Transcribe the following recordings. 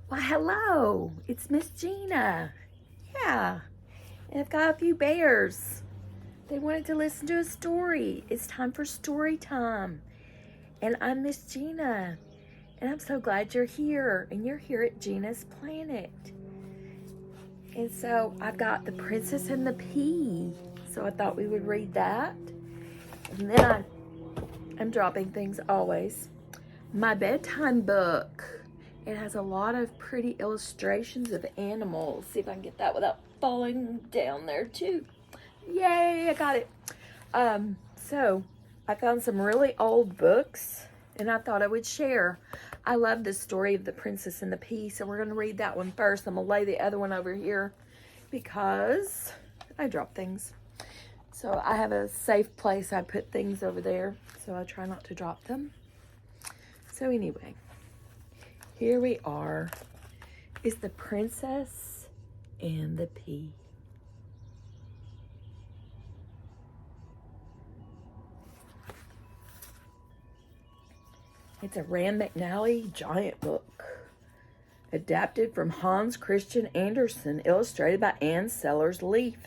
Well, hello. It's Miss Gina. Yeah. And I've got a few bears. They wanted to listen to a story. It's time for story time. And I'm Miss Gina. And I'm so glad you're here. And you're here at Gina's Planet. And so I've got The Princess and the Pea. So I thought we would read that. And then I'm dropping things always. My bedtime book. It has a lot of pretty illustrations of animals. See if I can get that without falling down there too. Yay, I got it. So I found some really old books and I thought I would share. I love the story of The Princess and the Pea, so we're going to read that one first. I'm going to lay the other one over here because I drop things. So I have a safe place. I put things over there, so I try not to drop them. So anyway, here we are. Is The Princess and the Pea. It's a Rand McNally giant book. Adapted from Hans Christian Andersen, illustrated by Anne Sellers Leaf.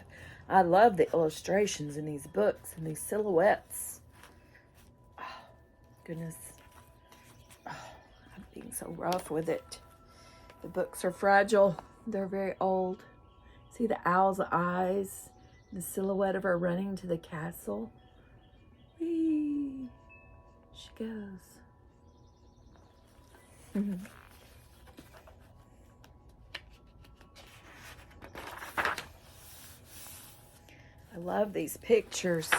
I love the illustrations in these books and these silhouettes. Oh, goodness. Oh, I'm being so rough with it. The books are fragile. They're very old. See the owl's eyes, the silhouette of her running to the castle. Whee! She goes. I love these pictures.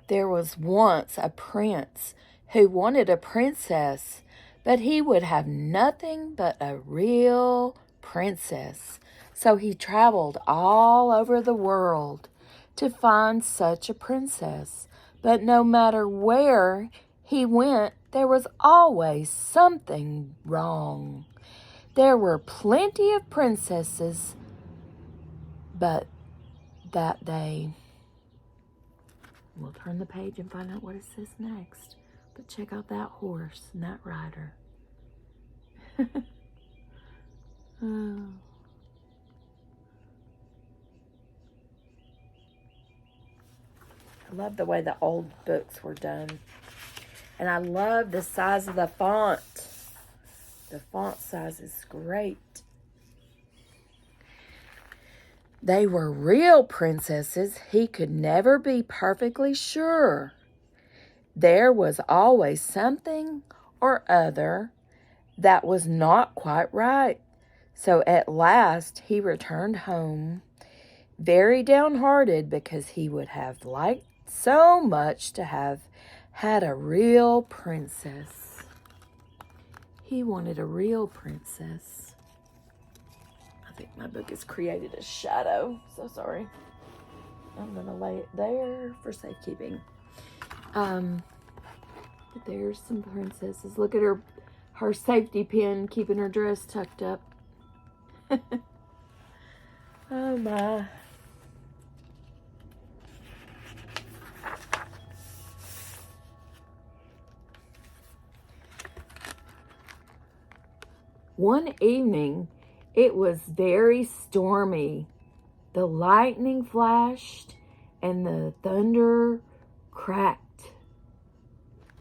There was once a prince who wanted a princess, but he would have nothing but a real princess. So he traveled all over the world to find such a princess. But no matter where he went, there was always something wrong. There were plenty of princesses, but that day... We'll turn the page and find out what it says next. But check out that horse and that rider. Oh. I love the way the old books were done. And I love the size of the font. The font size is great. They were real princesses. He could never be perfectly sure. There was always something or other that was not quite right. So at last he returned home, very downhearted because he would have liked so much to have had a real princess. He wanted a real princess. I think my book has created a shadow. So sorry. I'm going to lay it there for safekeeping. But there's some princesses. Look at her safety pin keeping her dress tucked up. Oh my. One evening, it was very stormy. The lightning flashed and the thunder cracked.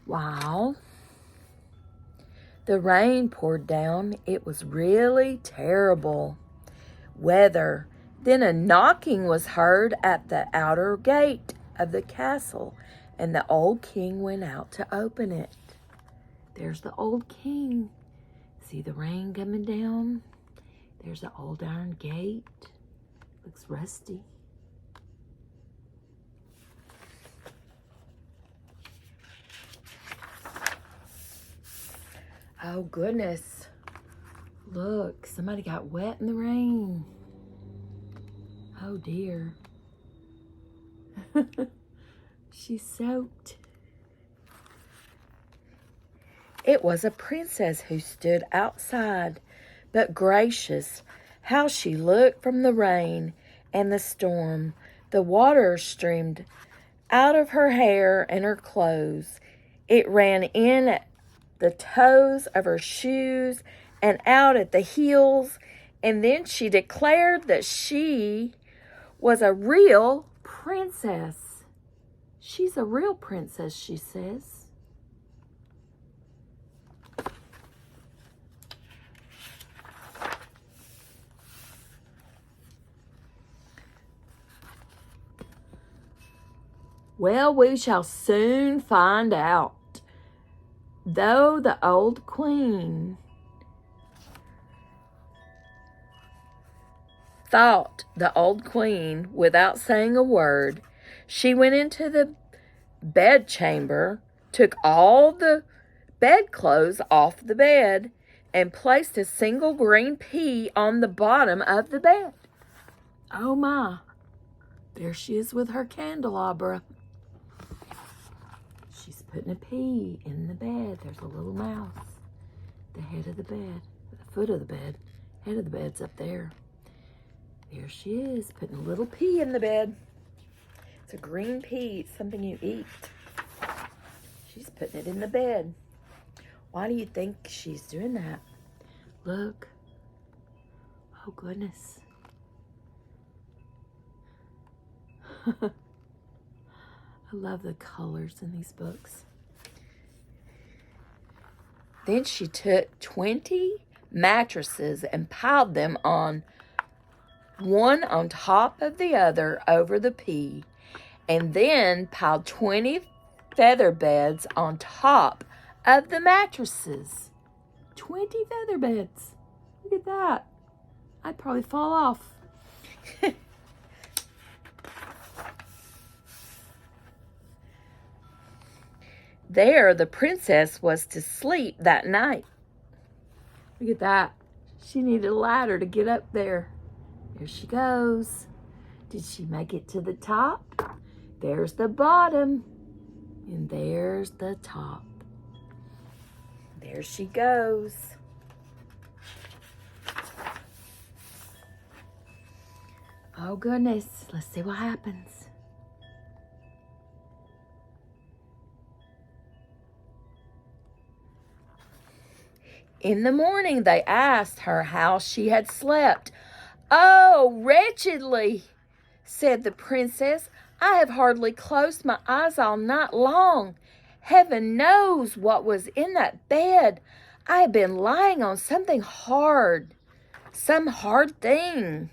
Wow. The rain poured down. It was really terrible weather. Then a knocking was heard at the outer gate of the castle, and the old king went out to open it. There's the old king. See the rain coming down? There's the old iron gate. Looks rusty. Oh, goodness. Look, somebody got wet in the rain. Oh, dear. She's soaked. It was a princess who stood outside, but gracious, how she looked from the rain and the storm. The water streamed out of her hair and her clothes. It ran in the toes of her shoes and out at the heels. And then she declared that she was a real princess. She's a real princess, she says. Well, we shall soon find out. Though the old queen thought the old queen, without saying a word, she went into the bedchamber, took all the bedclothes off the bed, and placed a single green pea on the bottom of the bed. Oh my, there she is with her candelabra. She's putting a pea in the bed. There's a little mouse. The head of the bed, the foot of the bed, head of the bed's up there. There she is, putting a little pea in the bed. It's a green pea. It's something you eat. She's putting it in the bed. Why do you think she's doing that? Look. Oh, goodness. I love the colors in these books. Then she took 20 mattresses and piled them on one on top of the other over the pea, and then piled 20 feather beds on top of the mattresses. 20 feather beds. Look at that. I'd probably fall off. There, the princess was to sleep that night. Look at that. She needed a ladder to get up there. There she goes. Did she make it to the top? There's the bottom. And there's the top. There she goes. Oh, goodness. Let's see what happens. In the morning, they asked her how she had slept. "Oh, wretchedly," said the princess. "I have hardly closed my eyes all night long. Heaven knows what was in that bed. I have been lying on something hard, some hard thing,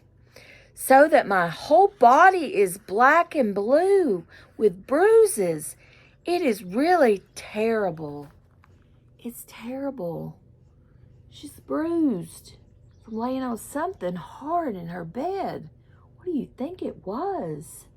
so that my whole body is black and blue with bruises. It is really terrible. It's terrible. She's bruised from laying on something hard in her bed. What do you think it was?"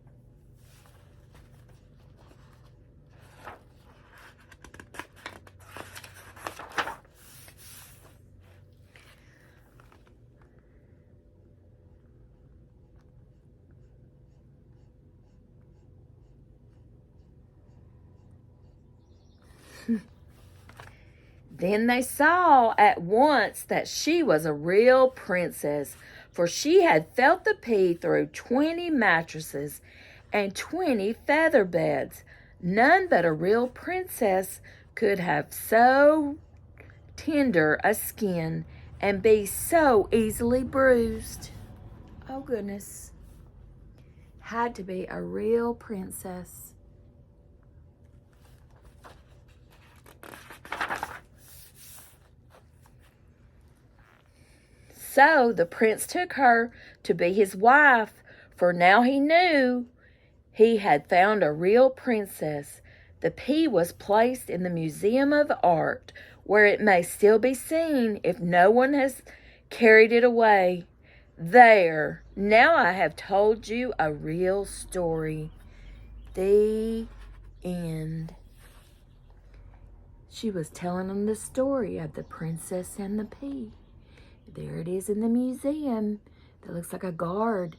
Then they saw at once that she was a real princess, for she had felt the pea through 20 mattresses and 20 feather beds. None but a real princess could have so tender a skin and be so easily bruised. Oh, goodness. Had to be a real princess. So the prince took her to be his wife, for now he knew he had found a real princess. The pea was placed in the Museum of Art, where it may still be seen if no one has carried it away. There, now I have told you a real story. The end. She was telling them the story of the princess and the pea. There it is in the museum. That looks like a guard.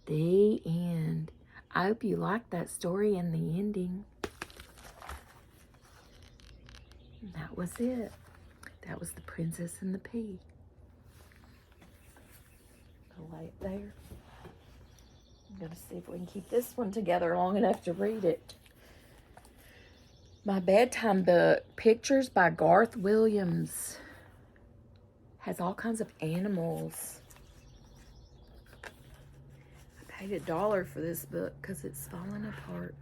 The end. I hope you liked that story and the ending. And that was it. That was the princess and the pea. I'll lay it there. I'm going to see if we can keep this one together long enough to read it. My bedtime book, Pictures by Garth Williams, has all kinds of animals. I paid $1 for this book because it's falling apart.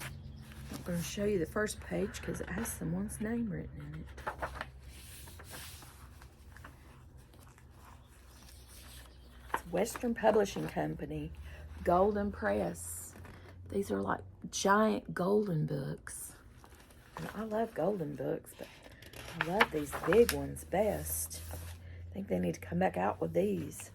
I'm going to show you the first page because it has someone's name written in it. It's Western Publishing Company, Golden Press. These are like giant golden books. And I love golden books, but I love these big ones best. I think they need to come back out with these.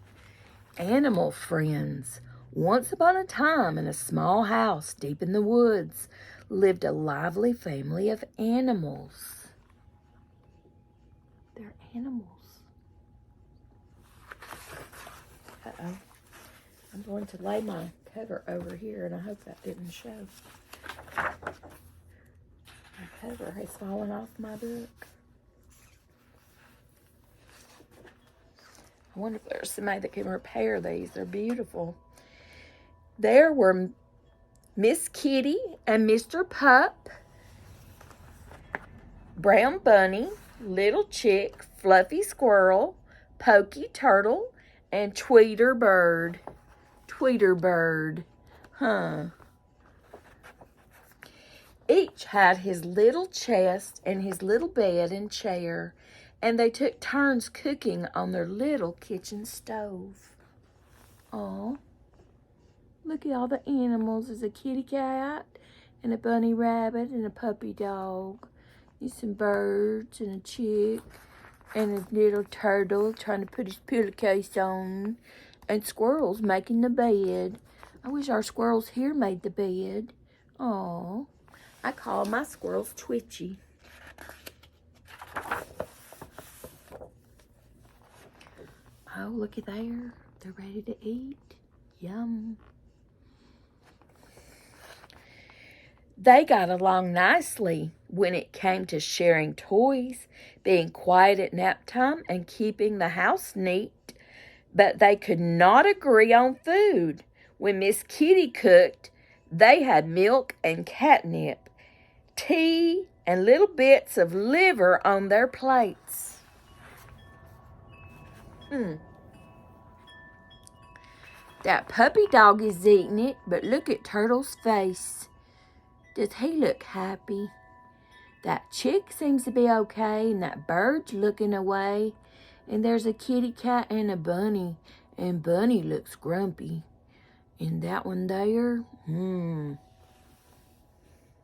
Animal Friends. Once upon a time, in a small house deep in the woods, lived a lively family of animals. They're animals. Uh-oh. I'm going to lay my cover over here, and I hope that didn't show. My cover has fallen off my book. I wonder if there's somebody that can repair these. They're beautiful. There were Miss Kitty and Mr. Pup, Brown Bunny, Little Chick, Fluffy Squirrel, Pokey Turtle, and Tweeter Bird. Tweeter Bird. Huh. Each had his little chest and his little bed and chair, and they took turns cooking on their little kitchen stove. Aw. Look at all the animals. There's a kitty cat and a bunny rabbit and a puppy dog. There's some birds and a chick and a little turtle trying to put his pillowcase on. And squirrels making the bed. I wish our squirrels here made the bed. Aw. I call my squirrels Twitchy. Oh, look at there. They're ready to eat. Yum. They got along nicely when it came to sharing toys, being quiet at nap time, and keeping the house neat. But they could not agree on food. When Miss Kitty cooked, they had milk and catnip, tea, and little bits of liver on their plates. That puppy dog is eating it, but look at Turtle's face. Does he look happy? That chick seems to be okay, and that bird's looking away. And there's a kitty cat and a bunny, and Bunny looks grumpy. And that one there,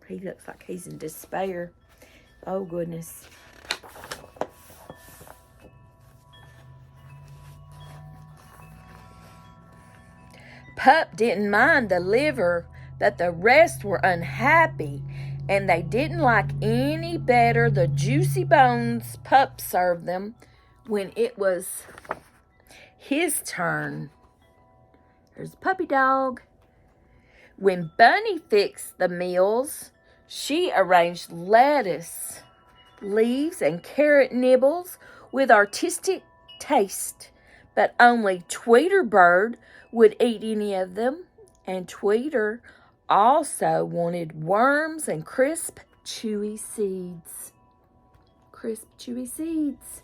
he looks like he's in despair. Oh, goodness. Pup didn't mind the liver, but the rest were unhappy, and they didn't like any better the juicy bones Pup served them when it was his turn. There's a puppy dog. When Bunny fixed the meals, she arranged lettuce, leaves, and carrot nibbles with artistic taste, but only Tweeter Bird would eat any of them, and Tweeter also wanted worms and crisp, chewy seeds. Crisp, chewy seeds.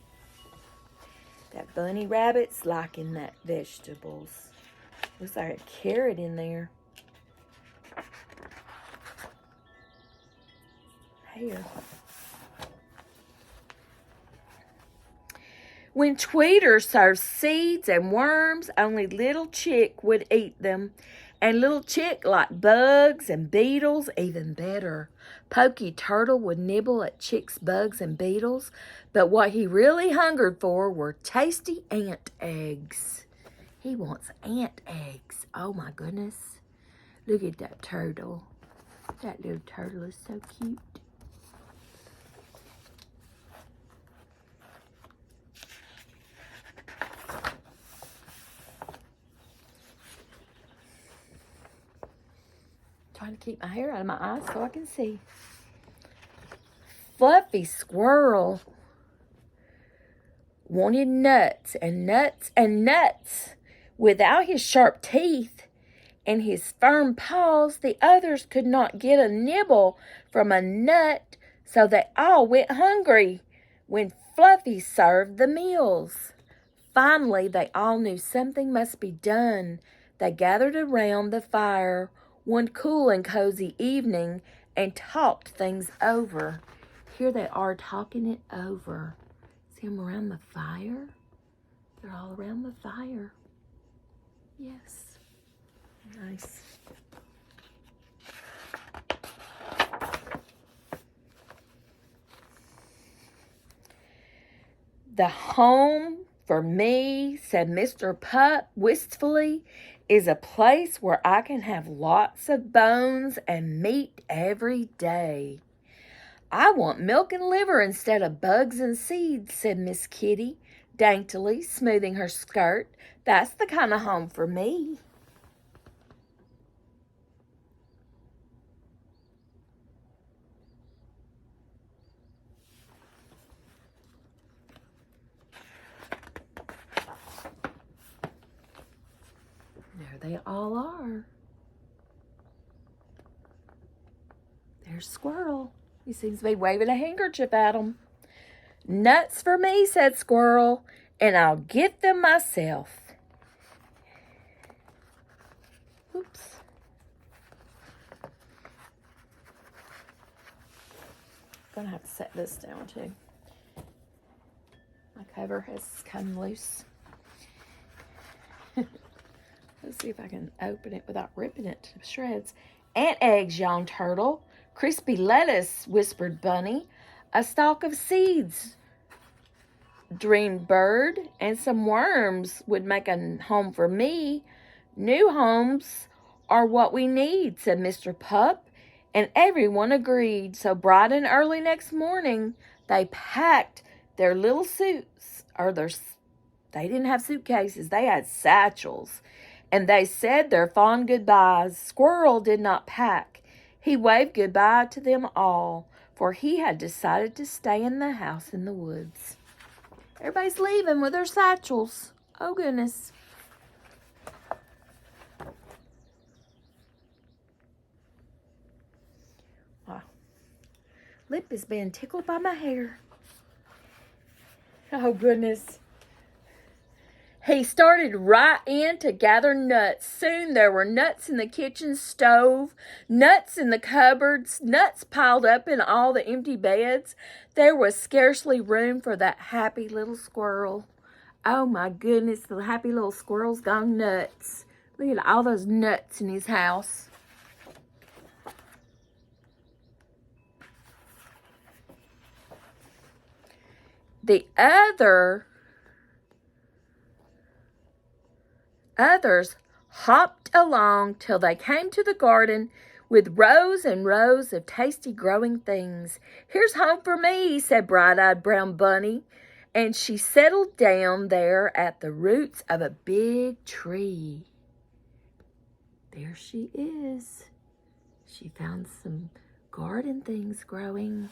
That bunny rabbit's liking that vegetables. Looks like a carrot in there. Here. When Tweeter served seeds and worms, only Little Chick would eat them. And Little Chick liked bugs and beetles even better. Pokey Turtle would nibble at Chick's bugs and beetles, but what he really hungered for were tasty ant eggs. He wants ant eggs. Oh my goodness. Look at that turtle. That little turtle is so cute. Trying to keep my hair out of my eyes so I can see. Fluffy Squirrel wanted nuts and nuts and nuts. Without his sharp teeth, In his firm paws, the others could not get a nibble from a nut, so they all went hungry when Fluffy served the meals. Finally, they all knew something must be done. They gathered around the fire one cool and cozy evening and talked things over. Here they are talking it over. See them around the fire? They're all around the fire. Yes. Nice. The home for me, said Mr. Pup wistfully, is a place where I can have lots of bones and meat every day. I want milk and liver instead of bugs and seeds, said Miss Kitty, daintily smoothing her skirt. That's the kind of home for me. There they all are. There's Squirrel. He seems to be waving a handkerchief at them. Nuts for me, said Squirrel, and I'll get them myself. Oops. I'm going to have to set this down too. My cover has come loose. Let's see if I can open it without ripping it to shreds. Ant eggs, yawned Turtle. Crispy lettuce, whispered Bunny. A stalk of seeds, dreamed Bird. And some worms would make a home for me. New homes are what we need, said Mr. Pup. And everyone agreed. So bright and early next morning, they packed their little suits, they didn't have suitcases, they had satchels. And they said their fond goodbyes. Squirrel did not pack. He waved goodbye to them all, for he had decided to stay in the house in the woods. Everybody's leaving with their satchels. Oh, goodness. Wow. Lip is being tickled by my hair. Oh, goodness. He started right in to gather nuts. Soon there were nuts in the kitchen stove, nuts in the cupboards, nuts piled up in all the empty beds. There was scarcely room for that happy little squirrel. Oh my goodness, the happy little squirrel's gone nuts. Look at all those nuts in his house. The others hopped along till they came to the garden with rows and rows of tasty growing things. Here's home for me, said bright-eyed brown Bunny, and she settled down there at the roots of a big tree. There she is. She found some garden things growing.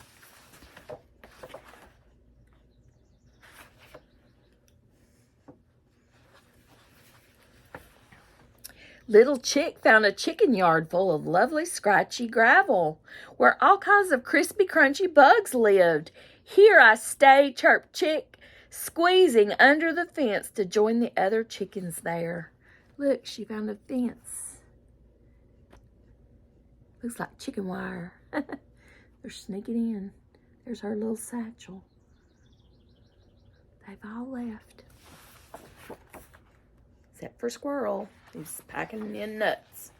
Little Chick found a chicken yard full of lovely scratchy gravel, where all kinds of crispy, crunchy bugs lived. Here I stay, chirped Chick, squeezing under the fence to join the other chickens there. Look, she found a fence. Looks like chicken wire. They're sneaking in. There's her little satchel. They've all left. Except for Squirrel, who's packing in nuts.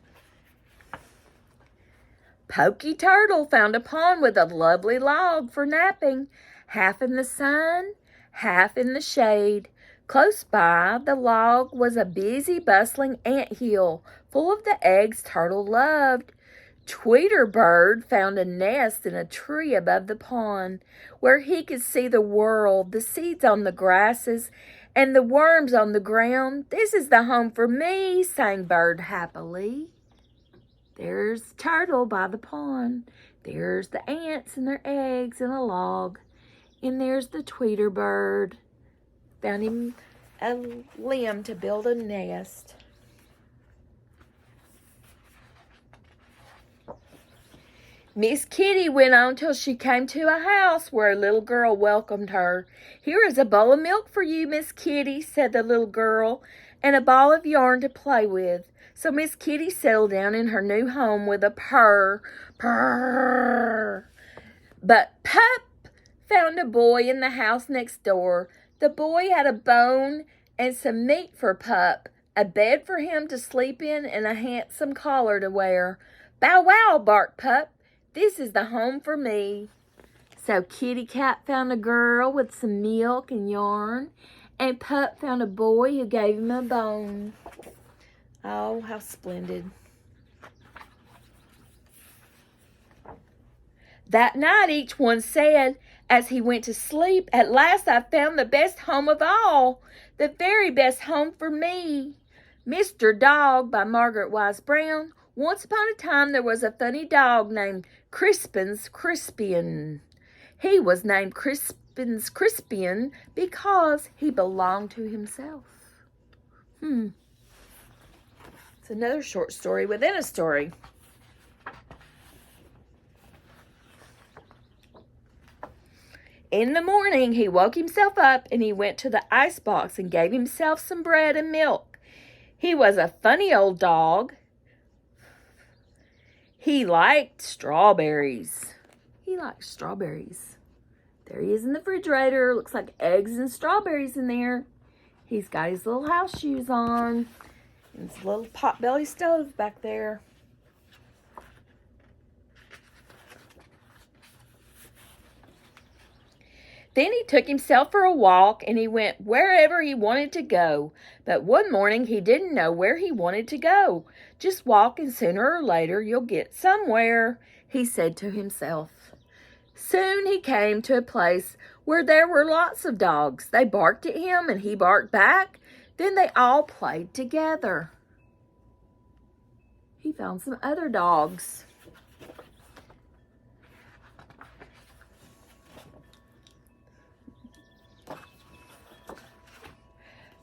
Pokey Turtle found a pond with a lovely log for napping, half in the sun, half in the shade. Close by the log was a busy, bustling ant hill full of the eggs Turtle loved. Tweeter Bird found a nest in a tree above the pond, where he could see the world, the seeds on the grasses, and the worms on the ground. This is the home for me, sang Bird happily. There's Turtle by the pond. There's the ants and their eggs in a log. And there's the Tweeter Bird. Found him a limb to build a nest. Miss Kitty went on till she came to a house where a little girl welcomed her. "Here is a bowl of milk for you, Miss Kitty," said the little girl, "and a ball of yarn to play with." So Miss Kitty settled down in her new home with a purr, purr. But Pup found a boy in the house next door. The boy had a bone and some meat for Pup, a bed for him to sleep in, and a handsome collar to wear. "Bow wow," barked Pup. "This is the home for me." So Kitty Cat found a girl with some milk and yarn, and Pup found a boy who gave him a bone. Oh, how splendid. That night each one said, as he went to sleep, "At last I found the best home of all, the very best home for me." Mr. Dog by Margaret Wise Brown. Once upon a time there was a funny dog named Crispin's Crispian. He was named Crispin's Crispian because he belonged to himself. It's another short story within a story. In the morning, he woke himself up and he went to the icebox and gave himself some bread and milk. He was a funny old dog. He liked strawberries. There he is in the refrigerator. Looks like eggs and strawberries in there. He's got his little house shoes on and his little potbelly stove back there. Then he took himself for a walk and he went wherever he wanted to go. But one morning he didn't know where he wanted to go. "Just walk and sooner or later you'll get somewhere," he said to himself. Soon he came to a place where there were lots of dogs. They barked at him and he barked back. Then they all played together. He found some other dogs.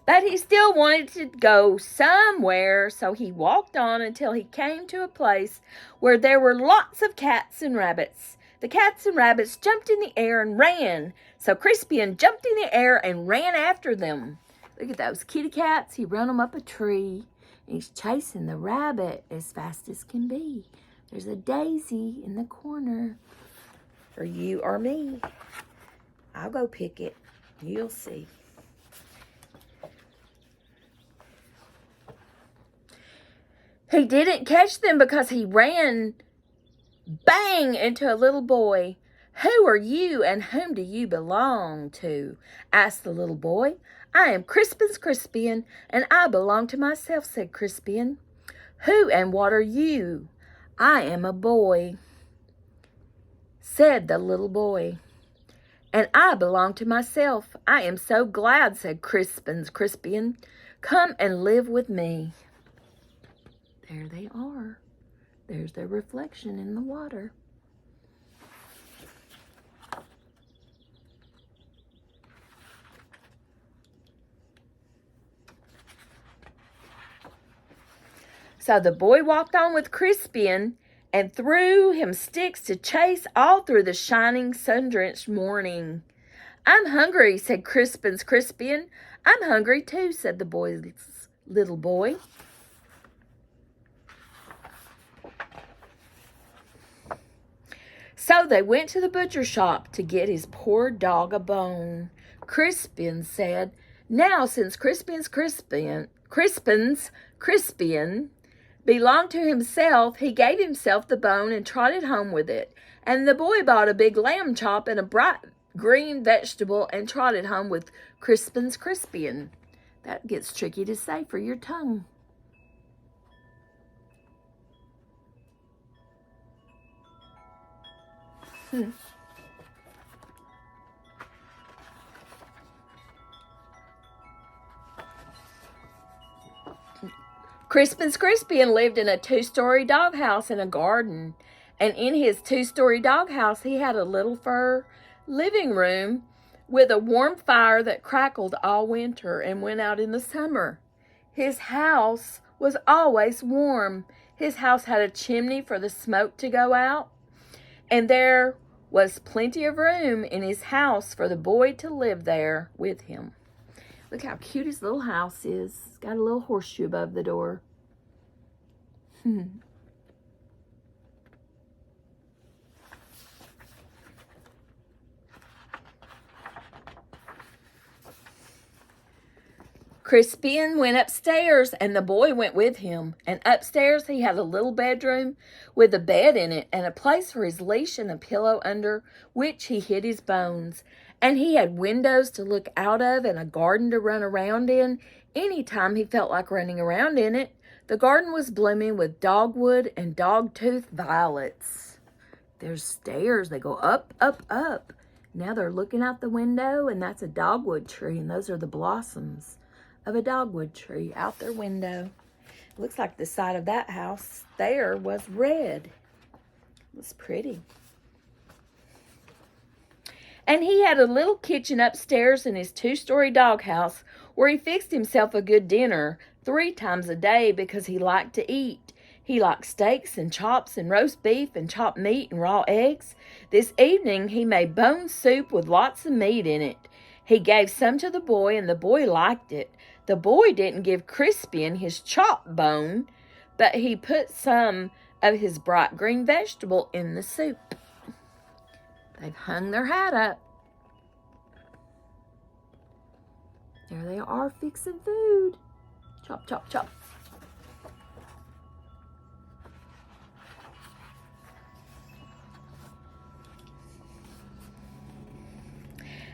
But he still wanted to go somewhere, so he walked on until he came to a place where there were lots of cats and rabbits. The cats and rabbits jumped in the air and ran, so Crispian jumped in the air and ran after them. Look at those kitty cats. He ran them up a tree, and he's chasing the rabbit as fast as can be. There's a daisy in the corner for you or me. I'll go pick it. You'll see. He didn't catch them because he ran bang into a little boy. "Who are you and whom do you belong to?" asked the little boy. "I am Crispin's Crispian and I belong to myself," said Crispian. "Who and what are you?" "I am a boy," said the little boy. "And I belong to myself." "I am so glad," said Crispin's Crispian. "Come and live with me." There they are. There's their reflection in the water. So the boy walked on with Crispian and threw him sticks to chase all through the shining, sun-drenched morning. "I'm hungry," said Crispin's Crispian. "I'm hungry too," said the little boy. So they went to the butcher shop to get his poor dog a bone. Crispian said, "Now since Crispin's Crispian belonged to himself, he gave himself the bone and trotted home with it. And the boy bought a big lamb chop and a bright green vegetable and trotted home with Crispin's Crispian." That gets tricky to say for your tongue. Crispin's Crispian lived in a 2-story doghouse in a garden. And in his 2-story doghouse, he had a little fur living room with a warm fire that crackled all winter and went out in the summer. His house was always warm. His house had a chimney for the smoke to go out. and there was plenty of room in his house for the boy to live there with him. Look how cute his little house is. It's got a little horseshoe above the door. Crispian went upstairs, and the boy went with him. And upstairs he had a little bedroom with a bed in it, and a place for his leash and a pillow under which he hid his bones. And he had windows to look out of and a garden to run around in any time he felt like running around in it. The garden was blooming with dogwood and dogtooth violets. There's stairs. They go up, up, up. Now they're looking out the window, and that's a dogwood tree, and those are the blossoms of a dogwood tree out their window. Looks like the side of that house there was red. It was pretty. And he had a little kitchen upstairs in his 2-story doghouse where he fixed himself a good dinner 3 times a day because he liked to eat. He liked steaks and chops and roast beef and chopped meat and raw eggs. This evening he made bone soup with lots of meat in it. He gave some to the boy, and the boy liked it. The boy didn't give Crispian his chop bone, but he put some of his bright green vegetable in the soup. They've hung their hat up. There they are, fixing food. Chop, chop, chop.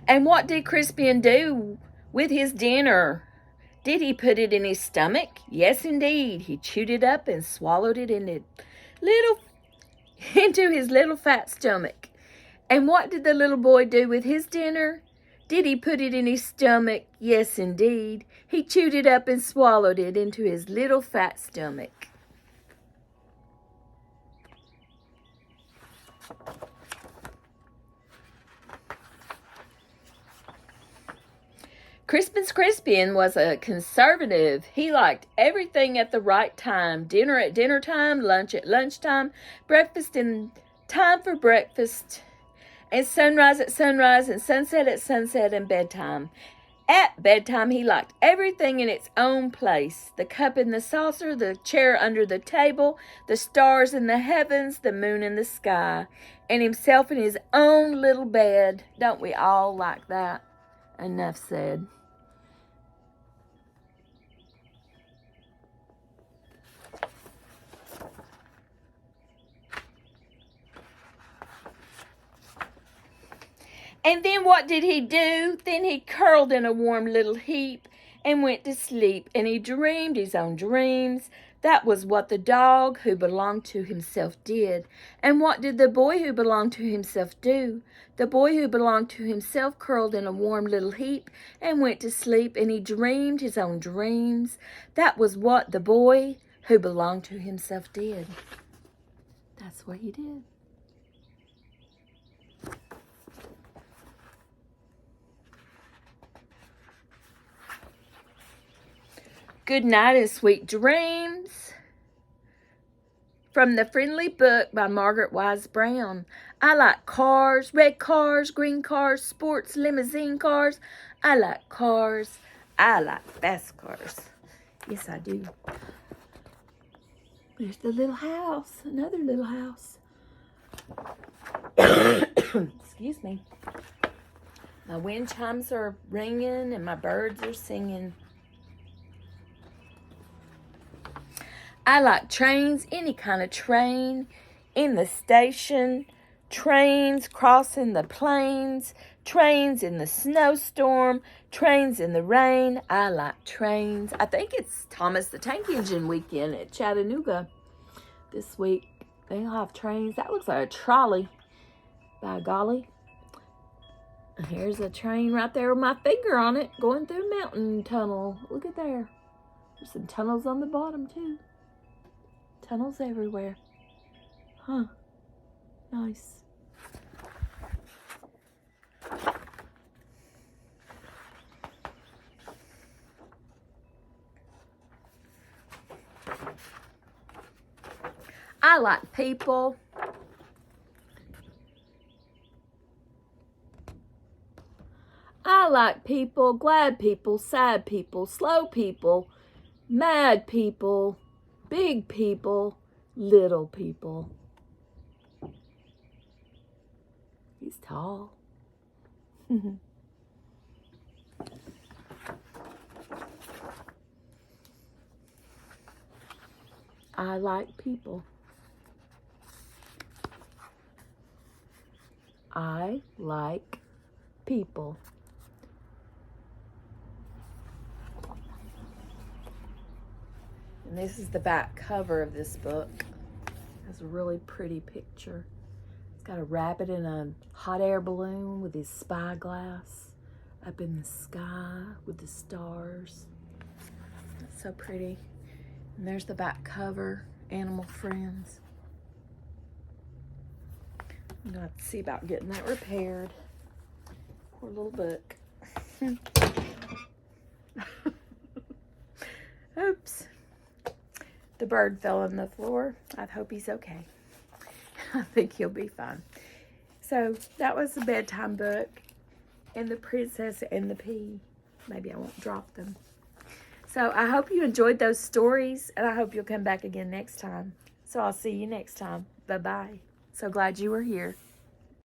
And what did Crispian do with his dinner? Did he put it in his stomach? Yes, indeed. He chewed it up and swallowed it into his little fat stomach. And what did the little boy do with his dinner? Did he put it in his stomach? Yes, indeed. He chewed it up and swallowed it into his little fat stomach. Crispian was a conservative. He liked everything at the right time. Dinner at dinner time, lunch at lunchtime, breakfast in time for breakfast, and sunrise at sunrise, and sunset at sunset, and bedtime. At bedtime, he liked everything in its own place. The cup in the saucer, the chair under the table, the stars in the heavens, the moon in the sky, and himself in his own little bed. Don't we all like that? Enough said. And then what did he do? Then he curled in a warm little heap and went to sleep, and he dreamed his own dreams. That was what the dog who belonged to himself did. And what did the boy who belonged to himself do? The boy who belonged to himself curled in a warm little heap and went to sleep, and he dreamed his own dreams. That was what the boy who belonged to himself did. That's what he did. Good night and sweet dreams. From the Friendly Book by Margaret Wise Brown. I like cars, red cars, green cars, sports, limousine cars. I like cars. I like fast cars. Yes, I do. There's the little house. Another little house. Excuse me. My wind chimes are ringing and my birds are singing. I like trains, any kind of train, in the station, trains crossing the plains, trains in the snowstorm, trains in the rain. I like trains. I think it's Thomas the Tank Engine weekend at Chattanooga this week. They'll have trains. That looks like a trolley, by golly. Here's a train right there with my finger on it, going through a mountain tunnel. Look at there. There's some tunnels on the bottom, too. Tunnels everywhere. Huh. Nice. I like people. I like people, glad people, sad people, slow people, mad people, big people, little people. He's tall. I like people. I like people. And this is the back cover of this book. It has a really pretty picture. It's got a rabbit in a hot air balloon with his spyglass up in the sky with the stars. That's so pretty. And there's the back cover, Animal Friends. I'm gonna have to see about getting that repaired. Poor little book. Oops. The bird fell on the floor. I hope he's okay. I think he'll be fine. So that was the bedtime book. And the Princess and the Pea. Maybe I won't drop them. So I hope you enjoyed those stories. And I hope you'll come back again next time. So I'll see you next time. Bye-bye. So glad you were here.